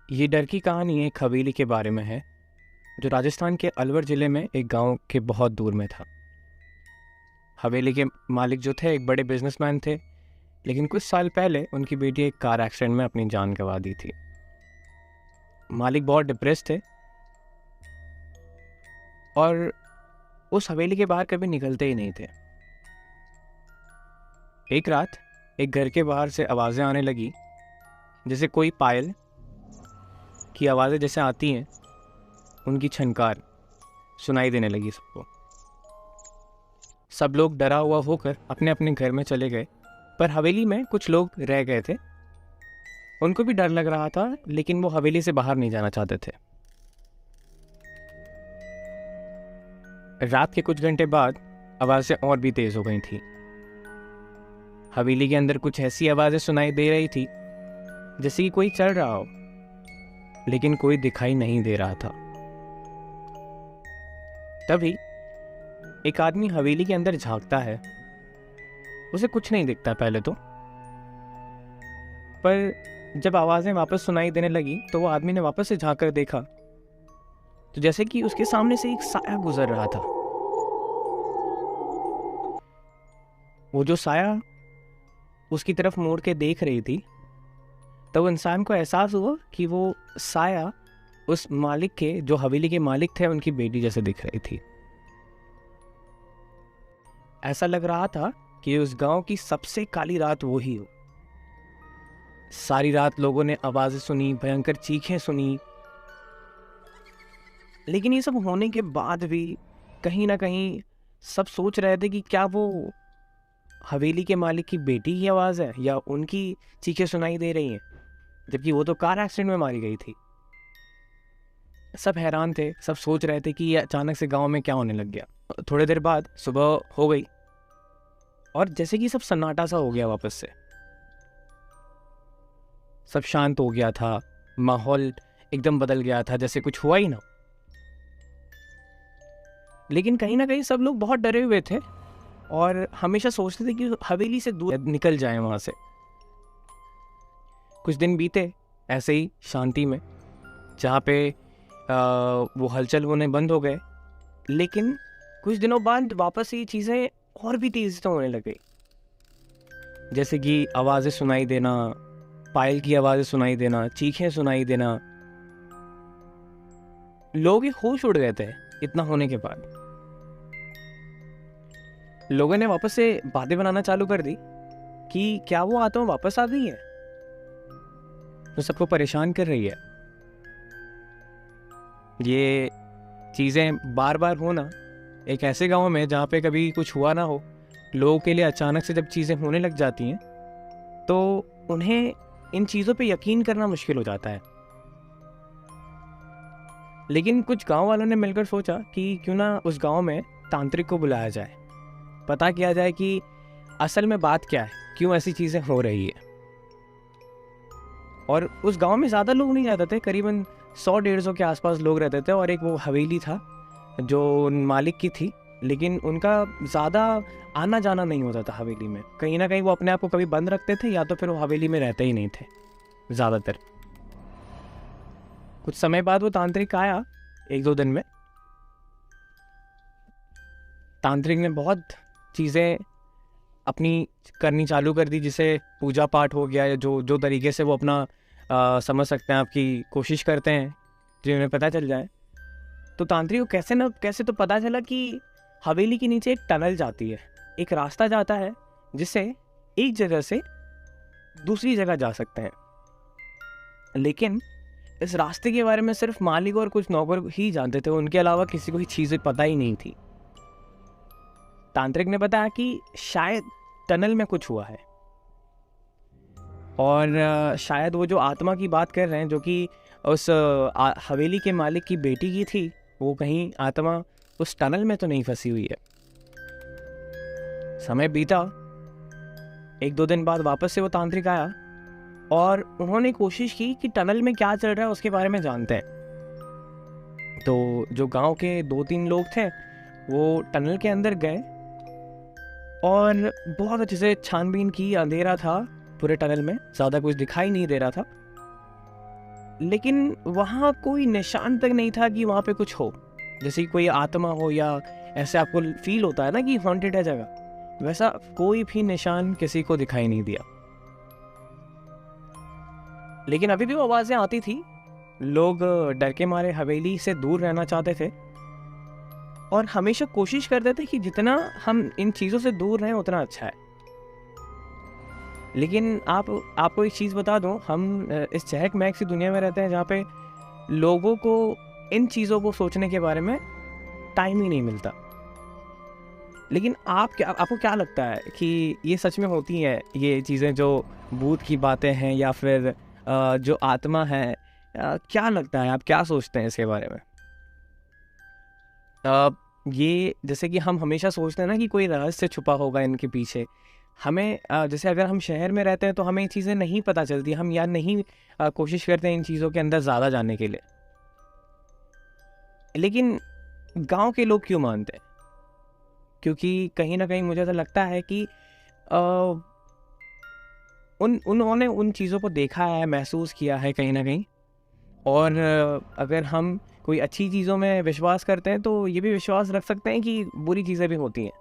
ये डर की कहानी एक हवेली के बारे में है जो राजस्थान के अलवर ज़िले में एक गांव के बहुत दूर में था। हवेली के मालिक जो थे एक बड़े बिजनेसमैन थे, लेकिन कुछ साल पहले उनकी बेटी एक कार एक्सीडेंट में अपनी जान गंवा दी थी। मालिक बहुत डिप्रेस थे और उस हवेली के बाहर कभी निकलते ही नहीं थे। एक रात एक घर के बाहर से आवाज़ें आने लगी, जैसे कोई पायल की आवाज़ें जैसे आती हैं, उनकी छनकार सुनाई देने लगी सबको। सब लोग डरा हुआ होकर अपने अपने घर में चले गए, पर हवेली में कुछ लोग रह गए थे। उनको भी डर लग रहा था, लेकिन वो हवेली से बाहर नहीं जाना चाहते थे। रात के कुछ घंटे बाद आवाज़ें और भी तेज हो गई थी। हवेली के अंदर कुछ ऐसी आवाज़ें सुनाई दे रही थी जैसे कि कोई चल रहा हो, लेकिन कोई दिखाई नहीं दे रहा था। तभी एक आदमी हवेली के अंदर झांकता है। उसे कुछ नहीं दिखता पहले तो, पर जब आवाज़ें वापस सुनाई देने लगी तो वो आदमी ने वापस से झांक कर देखा, तो जैसे कि उसके सामने से एक साया गुजर रहा था। वो जो साया उसकी तरफ मुड़ के देख रही थी, तब इंसान को एहसास हुआ कि वो साया उस मालिक के, जो हवेली के मालिक थे, उनकी बेटी जैसे दिख रही थी। ऐसा लग रहा था कि उस गांव की सबसे काली रात वो ही हो। सारी रात लोगों ने आवाज़ें सुनी, भयंकर चीखें सुनी, लेकिन ये सब होने के बाद भी कहीं ना कहीं सब सोच रहे थे कि क्या वो हवेली के मालिक की बेटी की आवाज़ है या उनकी चीखें सुनाई दे रही हैं, जबकि वो तो कार एक्सीडेंट में मारी गई थी। सब हैरान थे, सब सोच रहे थे कि ये अचानक से गांव में क्या होने लग गया। थोड़ी देर बाद सुबह हो गई और जैसे कि सब सन्नाटा सा हो गया, वापस से सब शांत हो गया था। माहौल एकदम बदल गया था, जैसे कुछ हुआ ही ना। लेकिन कहीं ना कहीं सब लोग बहुत डरे हुए थे और हमेशा सोचते थे कि हवेली से दूर निकल जाएं वहां से। कुछ दिन बीते ऐसे ही शांति में, जहाँ पे वो हलचल होने बंद हो गए। लेकिन कुछ दिनों बाद वापस ये चीज़ें और भी तेज़ी से होने लग गई, जैसे कि आवाज़ें सुनाई देना, पायल की आवाज़ें सुनाई देना, चीखें सुनाई देना। लोग ही होश उड़ गए थे। इतना होने के बाद लोगों ने वापस से बातें बनाना चालू कर दी कि क्या वो आत्मा वापस आ गई है, तो सबको परेशान कर रही है। ये चीज़ें बार बार होना एक ऐसे गांव में जहाँ पे कभी कुछ हुआ ना हो, लोगों के लिए अचानक से जब चीज़ें होने लग जाती हैं तो उन्हें इन चीज़ों पे यकीन करना मुश्किल हो जाता है। लेकिन कुछ गांव वालों ने मिलकर सोचा कि क्यों ना उस गांव में तांत्रिक को बुलाया जाए, पता किया जाए कि असल में बात क्या है, क्यों ऐसी चीज़ें हो रही है। और उस गांव में ज़्यादा लोग नहीं रहते थे, करीबन 100-150 के आसपास लोग रहते थे, और एक वो हवेली था जो मालिक की थी, लेकिन उनका ज़्यादा आना जाना नहीं होता था हवेली में। कहीं ना कहीं वो अपने आप को कभी बंद रखते थे या तो फिर वो हवेली में रहते ही नहीं थे ज़्यादातर। कुछ समय बाद वो तांत्रिक आया, 1-2 दिन में। तांत्रिक ने बहुत चीज़ें अपनी करनी चालू कर दी, जिसे पूजा पाठ हो गया, या जो जो तरीके से वो अपना समझ सकते हैं, आपकी कोशिश करते हैं जो उन्हें पता चल जाए। तो तांत्रिक को कैसे न कैसे तो पता चला कि हवेली के नीचे एक टनल जाती है, एक रास्ता जाता है जिससे एक जगह से दूसरी जगह जा सकते हैं। लेकिन इस रास्ते के बारे में सिर्फ मालिक और कुछ नौकर ही जानते थे, उनके अलावा किसी को ही चीज़ें पता ही नहीं थी। तांत्रिक ने बताया कि शायद टनल में कुछ हुआ है, और शायद वो जो आत्मा की बात कर रहे हैं, जो कि उस हवेली के मालिक की बेटी की थी, वो कहीं आत्मा उस टनल में तो नहीं फंसी हुई है। समय बीता, 1-2 दिन बाद वापस से वो तांत्रिक आया और उन्होंने कोशिश की कि टनल में क्या चल रहा है उसके बारे में जानते हैं। तो जो गांव के 2-3 लोग थे वो टनल के अंदर गए और बहुत अच्छे से छानबीन की। अंधेरा था पूरे टनल में, ज़्यादा कुछ दिखाई नहीं दे रहा था। लेकिन वहाँ कोई निशान तक नहीं था कि वहाँ पे कुछ हो, जैसे कि कोई आत्मा हो या ऐसे आपको फील होता है ना कि हॉन्टेड है जगह, वैसा कोई भी निशान किसी को दिखाई नहीं दिया। लेकिन अभी भी वो आवाज़ें आती थी, लोग डर के मारे हवेली से दूर रहना चाहते थे और हमेशा कोशिश करते थे कि जितना हम इन चीज़ों से दूर रहें उतना अच्छा है। लेकिन आपको एक चीज़ बता दूं, हम इस चहक महक सी दुनिया में रहते हैं जहाँ पे लोगों को इन चीज़ों को सोचने के बारे में टाइम ही नहीं मिलता। लेकिन आपको क्या लगता है कि ये सच में होती हैं ये चीज़ें, जो भूत की बातें हैं या फिर जो आत्मा है, क्या लगता है, आप क्या सोचते हैं इसके बारे में? ये जैसे कि हम हमेशा सोचते हैं ना कि कोई रहस्य छुपा होगा इनके पीछे। हमें जैसे अगर हम शहर में रहते हैं तो हमें ये चीज़ें नहीं पता चलती, हम या नहीं कोशिश करते हैं इन चीज़ों के अंदर ज़्यादा जानने के लिए। लेकिन गांव के लोग क्यों मानते हैं? क्योंकि कहीं ना कहीं मुझे ऐसा लगता है कि अ, उन्होंने उन चीज़ों को देखा है, महसूस किया है कहीं ना कहीं। और अगर हम कोई अच्छी चीज़ों में विश्वास करते हैं तो ये भी विश्वास रख सकते हैं कि बुरी चीज़ें भी होती हैं।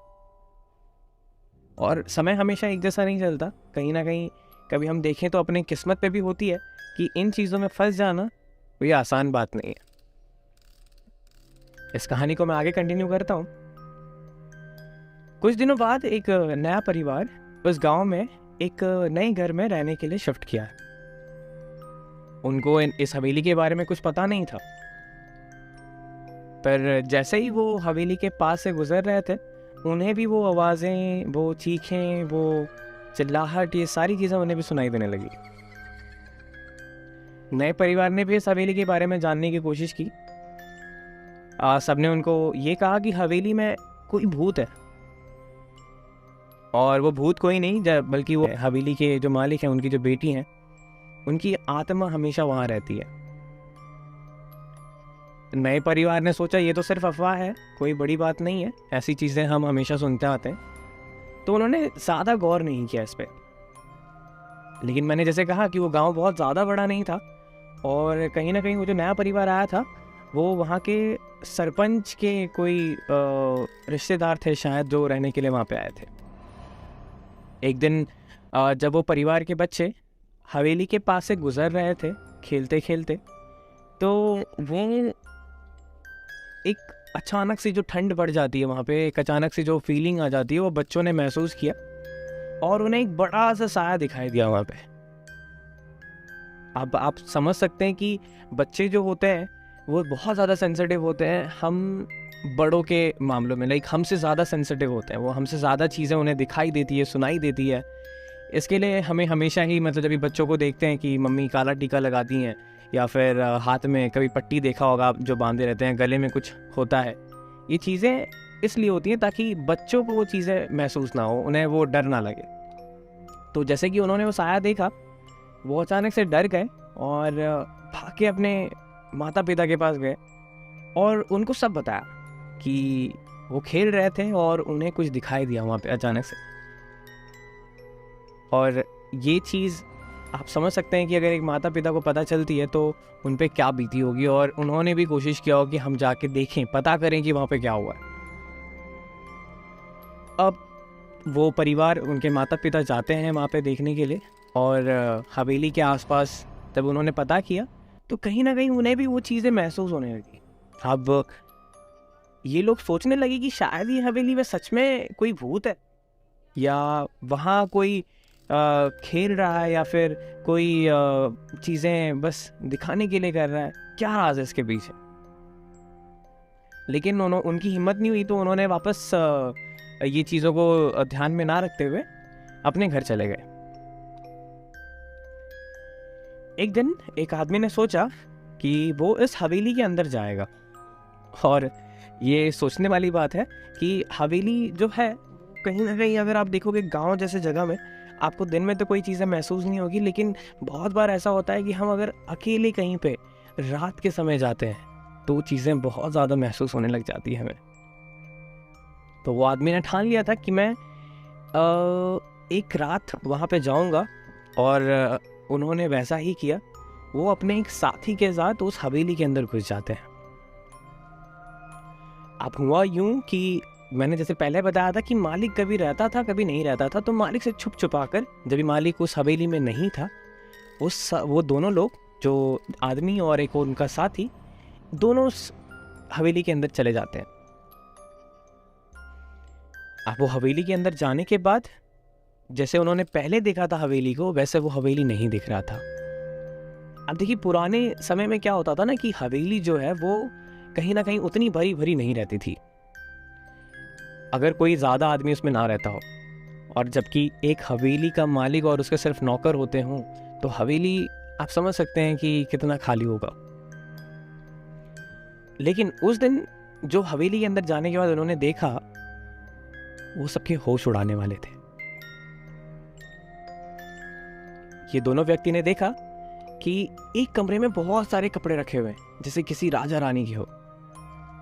और समय हमेशा एक जैसा नहीं चलता, कहीं ना कहीं कभी हम देखें तो अपने किस्मत पे भी होती है कि इन चीज़ों में फंस जाना कोई आसान बात नहीं है। इस कहानी को मैं आगे कंटिन्यू करता हूँ। कुछ दिनों बाद एक नया परिवार उस गांव में एक नए घर में रहने के लिए शिफ्ट किया। उनको इस हवेली के बारे में कुछ पता नहीं था, पर जैसे ही वो हवेली के पास से गुजर रहे थे, उन्हें भी वो आवाज़ें, वो चीखें, वो चिल्लाहट, ये सारी चीज़ें उन्हें भी सुनाई देने लगी। नए परिवार ने भी इस हवेली के बारे में जानने की कोशिश की। सबने उनको ये कहा कि हवेली में कोई भूत है, और वो भूत कोई नहीं बल्कि वो हवेली के जो मालिक हैं, उनकी जो बेटी हैं, उनकी आत्मा हमेशा वहाँ रहती है। नए परिवार ने सोचा ये तो सिर्फ अफवाह है, कोई बड़ी बात नहीं है, ऐसी चीज़ें हम हमेशा सुनते आते हैं। तो उन्होंने ज़्यादा गौर नहीं किया इस पर। लेकिन मैंने जैसे कहा कि वो गांव बहुत ज़्यादा बड़ा नहीं था, और कहीं ना कहीं वो जो नया परिवार आया था वो वहाँ के सरपंच के कोई रिश्तेदार थे शायद, जो रहने के लिए वहाँ पे आए थे। एक दिन जब वो परिवार के बच्चे हवेली के पास से गुजर रहे थे खेलते खेलते, तो वो एक अचानक से जो ठंड बढ़ जाती है वहाँ पे, एक अचानक से जो फीलिंग आ जाती है, वो बच्चों ने महसूस किया और उन्हें एक बड़ा सा साया दिखाई दिया वहाँ पे। अब आप समझ सकते हैं कि बच्चे जो होते हैं वो बहुत ज़्यादा सेंसिटिव होते हैं हम बड़ों के मामलों में, लाइक हमसे ज़्यादा सेंसिटिव होते हैं वो, हमसे ज़्यादा चीज़ें उन्हें दिखाई देती है, सुनाई देती है। इसके लिए हमें हमेशा ही, मतलब जब भी बच्चों को देखते हैं कि मम्मी काला टीका लगाती हैं या फिर हाथ में कभी पट्टी देखा होगा आप जो बांधे रहते हैं, गले में कुछ होता है, ये चीज़ें इसलिए होती हैं ताकि बच्चों को वो चीज़ें महसूस ना हो, उन्हें वो डर ना लगे। तो जैसे कि उन्होंने वो साया देखा, वो अचानक से डर गए और भाग के अपने माता पिता के पास गए और उनको सब बताया कि वो खेल रहे थे और उन्हें कुछ दिखाई दिया वहाँ पे अचानक से। और ये चीज़ आप समझ सकते हैं कि अगर एक माता पिता को पता चलती है तो उन पे क्या बीती होगी, और उन्होंने भी कोशिश किया हो कि हम जाके देखें, पता करें कि वहाँ पे क्या हुआ है। अब वो परिवार, उनके माता पिता जाते हैं वहाँ पे देखने के लिए, और हवेली के आसपास जब उन्होंने पता किया तो कहीं ना कहीं उन्हें भी वो चीज़ें महसूस होने लगी। अब ये लोग सोचने लगे कि शायद ये हवेली में सच में कोई भूत है, या वहाँ कोई खेल रहा है, या फिर कोई चीज़ें बस दिखाने के लिए कर रहा है, क्या राज है इसके पीछे। लेकिन उनकी हिम्मत नहीं हुई, तो उन्होंने वापस ये चीज़ों को ध्यान में ना रखते हुए अपने घर चले गए। एक दिन एक आदमी ने सोचा कि वो इस हवेली के अंदर जाएगा, और ये सोचने वाली बात है कि हवेली जो है, कहीं ना कहीं अगर आप देखोगे गांव जैसे जगह में, आपको दिन में तो कोई चीज़ें महसूस नहीं होगी, लेकिन बहुत बार ऐसा होता है कि हम अगर अकेले कहीं पे रात के समय जाते हैं तो चीज़ें बहुत ज़्यादा महसूस होने लग जाती है हमें। तो वो आदमी ने ठान लिया था कि मैं एक रात वहाँ पे जाऊँगा, और उन्होंने वैसा ही किया। वो अपने एक साथी के साथ उस हवेली के अंदर घुस जाते हैं। अब हुआ यूं कि मैंने जैसे पहले बताया था कि मालिक कभी रहता था कभी नहीं रहता था, तो मालिक से छुप छुपा कर, जब भी मालिक उस हवेली में नहीं था, वो दोनों लोग, जो आदमी और एक उनका साथी, दोनों उस हवेली के अंदर चले जाते हैं। अब वो हवेली के अंदर जाने के बाद जैसे उन्होंने पहले देखा था हवेली को, वैसे वो हवेली नहीं दिख रहा था। अब देखिए, पुराने समय में क्या होता था ना कि हवेली जो है वो कहीं ना कहीं उतनी भरी भरी नहीं रहती थी, अगर कोई ज़्यादा आदमी उसमें ना रहता हो। और जबकि एक हवेली का मालिक और उसके सिर्फ नौकर होते हों, तो हवेली आप समझ सकते हैं कि कितना खाली होगा। लेकिन उस दिन जो हवेली के अंदर जाने के बाद उन्होंने देखा, वो सबके होश उड़ाने वाले थे। ये दोनों व्यक्ति ने देखा कि एक कमरे में बहुत सारे कपड़े रखे हुए हैं, जैसे किसी राजा रानी की हो।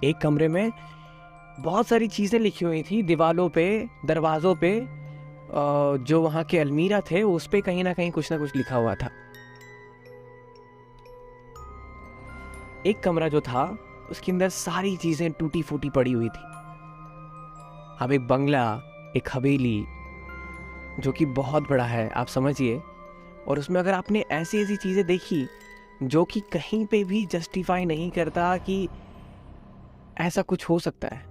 एक कमरे में बहुत सारी चीज़ें लिखी हुई थी दीवारों पे, दरवाज़ों पे, जो वहाँ के अलमीरा थे उस पे कहीं ना कुछ लिखा हुआ था। एक कमरा जो था उसके अंदर सारी चीज़ें टूटी फूटी पड़ी हुई थी। अब एक बंगला, एक हवेली जो कि बहुत बड़ा है, आप समझिए, और उसमें अगर आपने ऐसी ऐसी चीज़ें देखी जो कि कहीं पे भी जस्टिफाई नहीं करता कि ऐसा कुछ हो सकता है।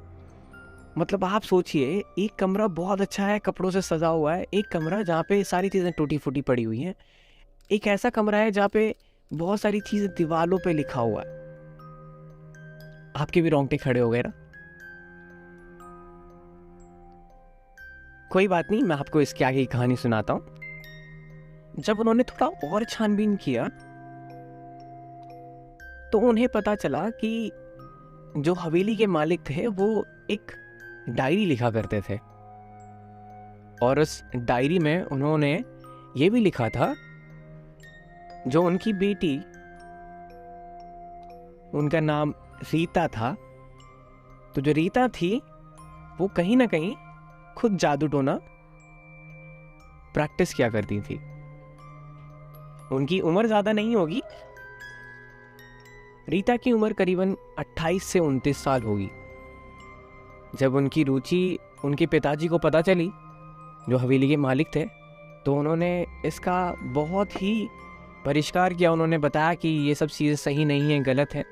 मतलब आप सोचिए, एक कमरा बहुत अच्छा है, कपड़ों से सजा हुआ है, एक कमरा जहाँ पे सारी चीज़ें टूटी फूटी पड़ी हुई हैं, एक ऐसा कमरा है जहाँ पे बहुत सारी चीज़ें दीवारों पे लिखा हुआ है। आपके भी रोंगटे खड़े हो गए ना? कोई बात नहीं, मैं आपको इसके आगे की कहानी सुनाता हूँ। जब उन्होंने थोड़ा और छानबीन किया तो उन्हें पता चला कि जो हवेली के मालिक थे वो एक डायरी लिखा करते थे, और उस डायरी में उन्होंने ये भी लिखा था, जो उनकी बेटी, उनका नाम रीता था, तो जो रीता थी वो कहीं ना कहीं खुद जादू टोना प्रैक्टिस किया करती थी। उनकी उम्र ज़्यादा नहीं होगी, रीता की उम्र करीबन 28 से 29 साल होगी। जब उनकी रुचि उनके पिताजी को पता चली, जो हवेली के मालिक थे, तो उन्होंने इसका बहुत ही परिष्कार किया। उन्होंने बताया कि ये सब चीज़ें सही नहीं हैं, गलत है,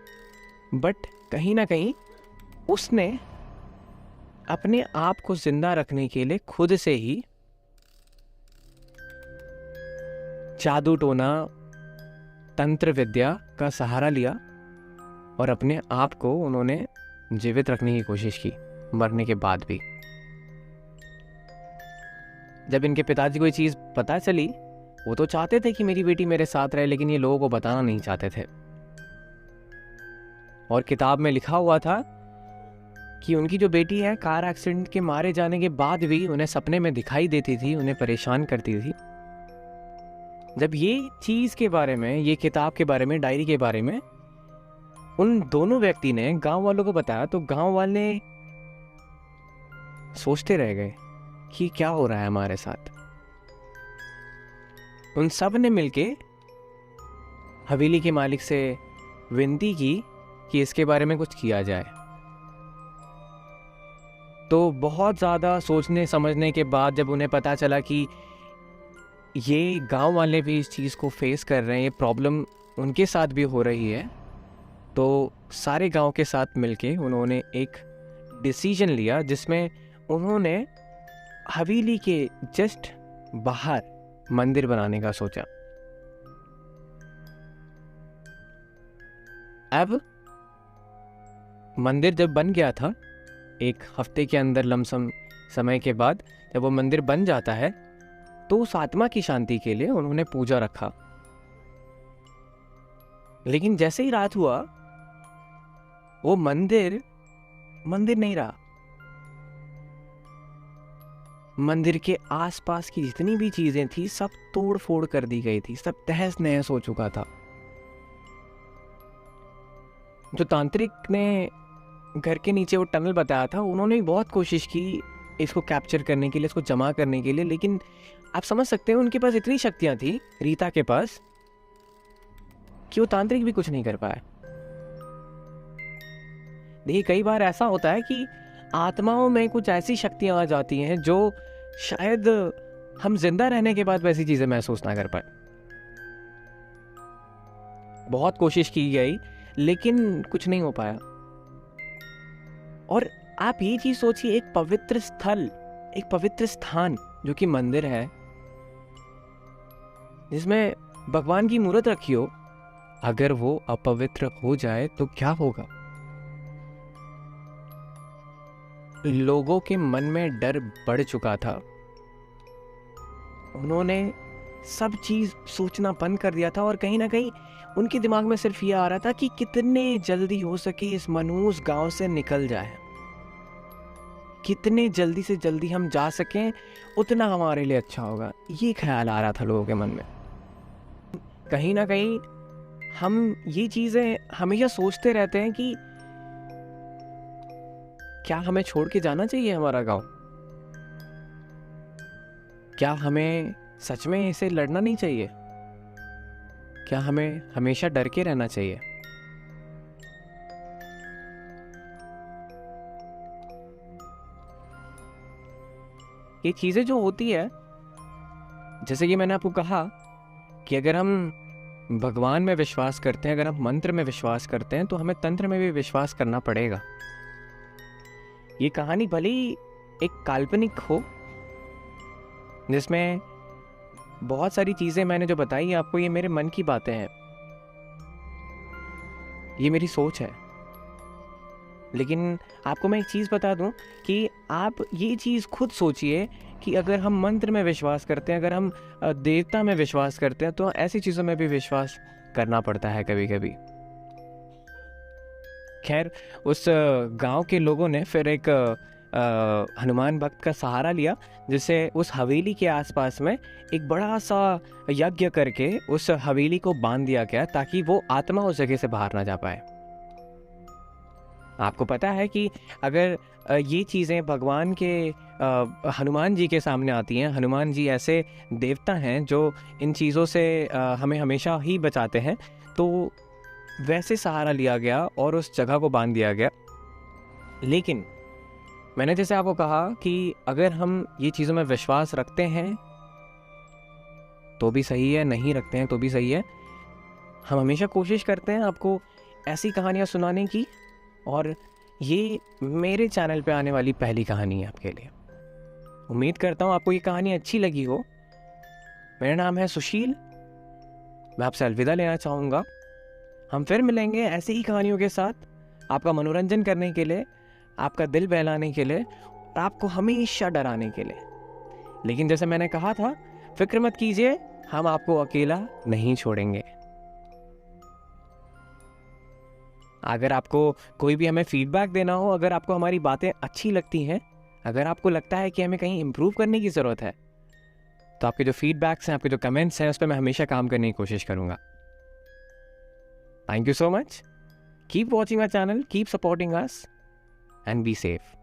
बट कहीं ना कहीं उसने अपने आप को जिंदा रखने के लिए खुद से ही जादू टोना, तंत्र विद्या का सहारा लिया और अपने आप को उन्होंने जीवित रखने की कोशिश की, मरने के बाद भी। जब इनके पिताजी को ये चीज़ पता चली, वो तो चाहते थे कि मेरी बेटी मेरे साथ रहे, लेकिन ये लोगों को बताना नहीं चाहते थे। और किताब में लिखा हुआ था कि उनकी जो बेटी है, कार एक्सीडेंट के मारे जाने के बाद भी उन्हें सपने में दिखाई देती थी, उन्हें परेशान करती थी। जब ये चीज़ के बारे में, ये किताब के बारे में, डायरी के बारे में उन दोनों व्यक्ति ने गांव वालों को बताया, तो गांव वाले सोचते रह गए कि क्या हो रहा है हमारे साथ। उन सब ने मिलके हवेली के मालिक से विनती की कि इसके बारे में कुछ किया जाए। तो बहुत ज़्यादा सोचने समझने के बाद जब उन्हें पता चला कि ये गांव वाले भी इस चीज़ को फेस कर रहे हैं, ये प्रॉब्लम उनके साथ भी हो रही है, तो सारे गांव के साथ मिलके उन्होंने एक डिसीजन लिया, जिसमें उन्होंने हवेली के जस्ट बाहर मंदिर बनाने का सोचा। अब मंदिर जब बन गया था, एक हफ्ते के अंदर लमसम समय के बाद जब वो मंदिर बन जाता है, तो उस आत्मा की शांति के लिए उन्होंने पूजा रखा। लेकिन जैसे ही रात हुआ, वो मंदिर नहीं रहा। मंदिर के आसपास की जितनी भी चीजें थी सब तोड़ फोड़ कर दी गई थी, सब तहस नहस हो चुका था। जो तांत्रिक ने घर के नीचे वो टनल बताया था, उन्होंने भी बहुत कोशिश की इसको कैप्चर करने के लिए, इसको जमा करने के लिए, लेकिन आप समझ सकते हैं उनके पास इतनी शक्तियां थी, रीता के पास, कि वो तांत्रिक भी कुछ नहीं कर पाए। देखिए, कई बार ऐसा होता है कि आत्माओं में कुछ ऐसी शक्तियां आ जाती हैं जो शायद हम जिंदा रहने के बाद वैसी चीजें महसूस ना कर पाए। बहुत कोशिश की गई लेकिन कुछ नहीं हो पाया। और आप ये चीज सोचिए, एक पवित्र स्थल, एक पवित्र स्थान जो कि मंदिर है, जिसमें भगवान की मूर्त रखी हो, अगर वो अपवित्र हो जाए तो क्या होगा? लोगों के मन में डर बढ़ चुका था। उन्होंने सब चीज सोचना बंद कर दिया था और कहीं ना कहीं उनके दिमाग में सिर्फ ये आ रहा था कि कितने जल्दी हो सके इस मनहूस गांव से निकल जाए, कितने जल्दी से जल्दी हम जा सकें उतना हमारे लिए अच्छा होगा। ये ख्याल आ रहा था लोगों के मन में। कहीं ना कहीं हम ये चीजें हमेशा सोचते रहते हैं कि क्या हमें छोड़ के जाना चाहिए हमारा गांव? क्या हमें सच में इसे लड़ना नहीं चाहिए? क्या हमें हमेशा डर के रहना चाहिए? ये चीजें जो होती है, जैसे कि मैंने आपको कहा कि अगर हम भगवान में विश्वास करते हैं, अगर हम मंत्र में विश्वास करते हैं, तो हमें तंत्र में भी विश्वास करना पड़ेगा। ये कहानी भले ही एक काल्पनिक हो, जिसमें बहुत सारी चीजें मैंने जो बताई आपको, ये मेरे मन की बातें हैं, ये मेरी सोच है। लेकिन आपको मैं एक चीज़ बता दूं कि आप ये चीज़ खुद सोचिए कि अगर हम मंत्र में विश्वास करते हैं, अगर हम देवता में विश्वास करते हैं, तो ऐसी चीज़ों में भी विश्वास करना पड़ता है कभी कभी। खैर, उस गांव के लोगों ने फिर एक हनुमान भक्त का सहारा लिया, जिसे उस हवेली के आसपास में एक बड़ा सा यज्ञ करके उस हवेली को बांध दिया गया, ताकि वो आत्मा उस जगह से बाहर ना जा पाए। आपको पता है कि अगर ये चीज़ें भगवान के हनुमान जी के सामने आती हैं, हनुमान जी ऐसे देवता हैं जो इन चीज़ों से हमें हमेशा ही बचाते हैं, तो वैसे सहारा लिया गया और उस जगह को बांध दिया गया। लेकिन मैंने जैसे आपको कहा कि अगर हम ये चीज़ों में विश्वास रखते हैं तो भी सही है, नहीं रखते हैं तो भी सही है। हम हमेशा कोशिश करते हैं आपको ऐसी कहानियाँ सुनाने की, और ये मेरे चैनल पे आने वाली पहली कहानी है आपके लिए। उम्मीद करता हूँ आपको ये कहानी अच्छी लगी हो। मेरा नाम है सुशील, मैं आपसे अलविदा लेना चाहूँगा। हम फिर मिलेंगे ऐसी ही कहानियों के साथ, आपका मनोरंजन करने के लिए, आपका दिल बहलाने के लिए और आपको हमेशा डराने के लिए। लेकिन जैसे मैंने कहा था, फिक्र मत कीजिए, हम आपको अकेला नहीं छोड़ेंगे। अगर आपको कोई भी हमें फीडबैक देना हो, अगर आपको हमारी बातें अच्छी लगती हैं, अगर आपको लगता है कि हमें कहीं इम्प्रूव करने की ज़रूरत है, तो आपके जो फीडबैक्स हैं, आपके जो कमेंट्स हैं, उस पर मैं हमेशा काम करने की कोशिश करूँगा। Thank you so much. Keep watching our channel, keep supporting us and be safe.